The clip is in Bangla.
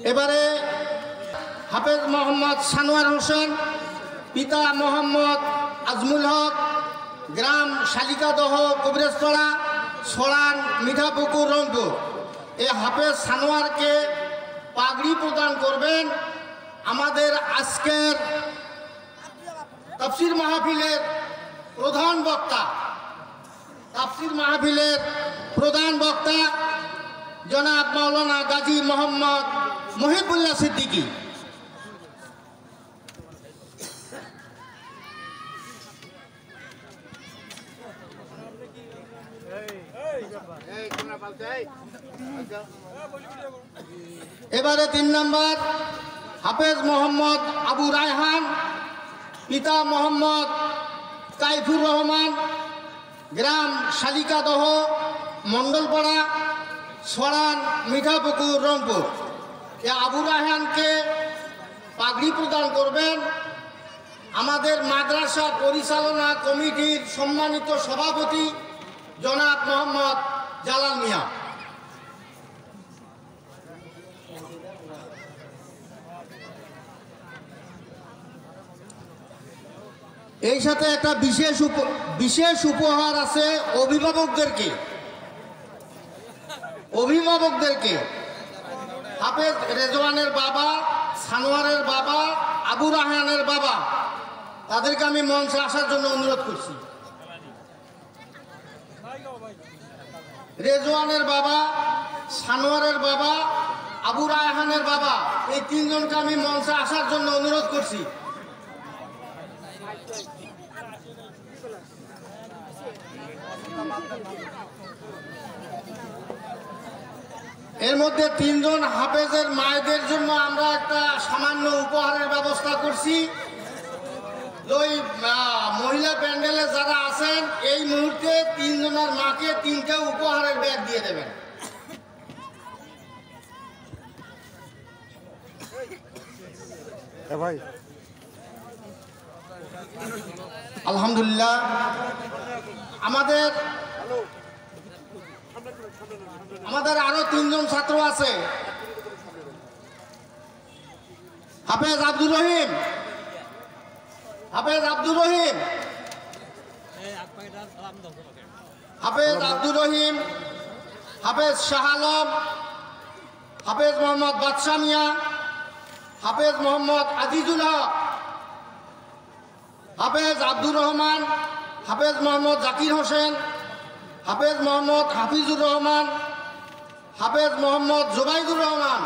এবারে হাফেজ মোহাম্মদ সানোয়ার হোসেন, পিতা মোহাম্মদ আজমুল হক, গ্রাম শালিকাদহ কবিরাজপাড়া, সরান মিঠাপুকুর রংপুর। এই হাফেজ সানোয়ারকে পাগড়ি প্রদান করবেন আমাদের আজকের তাফসীর মাহফিলের প্রধান বক্তা, জনাব মাওলানা গাজী মোহাম্মদ মহিবুল্লাহ সিদ্দিকী। এবারে 3 নম্বর হাফেজ মোহাম্মদ আবু রায়হান, পিতা মোহাম্মদ কাইফুর রহমান, গ্রাম শালিকাদহ মণ্ডলপাড়া, সরান মিঠাপুকুর রংপুর। আবু রায়হানকে পাগড়ি প্রদান করবেন আমাদের মাদ্রাসা পরিচালনা কমিটির সম্মানিত সভাপতি জনাব মোহাম্মদ জালাল মিয়া। এই সাথে একটা বিশেষ উপহার আছে অভিভাবকদেরকে। হাফেজ রেজওয়ানের বাবা, সানোয়ারের বাবা, আবু রায়হানের বাবা, তাদেরকে আমি মঞ্চে আসার জন্য অনুরোধ করছি। রেজওয়ানের বাবা, সানোয়ারের বাবা, আবু রায়হানের বাবা, এই 3 জনকে আমি মঞ্চে আসার জন্য অনুরোধ করছি। এর মধ্যে 3 জন হাফেজের মায়েদের জন্য আমরা একটা সামান্য উপহারের ব্যবস্থা করছি। ওই মহিলা প্যান্ডেলে যারা আছেন এই মুহূর্তে 3 জনের মাকে 3টা উপহারের ব্যাগ দিয়ে দেবেন। ভাই আলহামদুলিল্লাহ, আমাদের আরো 3 জন ছাত্র আছে। হাফেজ আব্দুর রহিম, হাফেজ শাহ আলম, হাফেজ মোহাম্মদ বাদশাহ মিয়া, হাফেজ মোহাম্মদ আজিজুল হক, হাফেজ আব্দুর রহমান, হাফেজ মোহাম্মদ জাকির হোসেন, হাফেজ মোহাম্মদ হাফিজুর রহমান, হাফেজ মোহাম্মদ জুবাইদুর রহমান,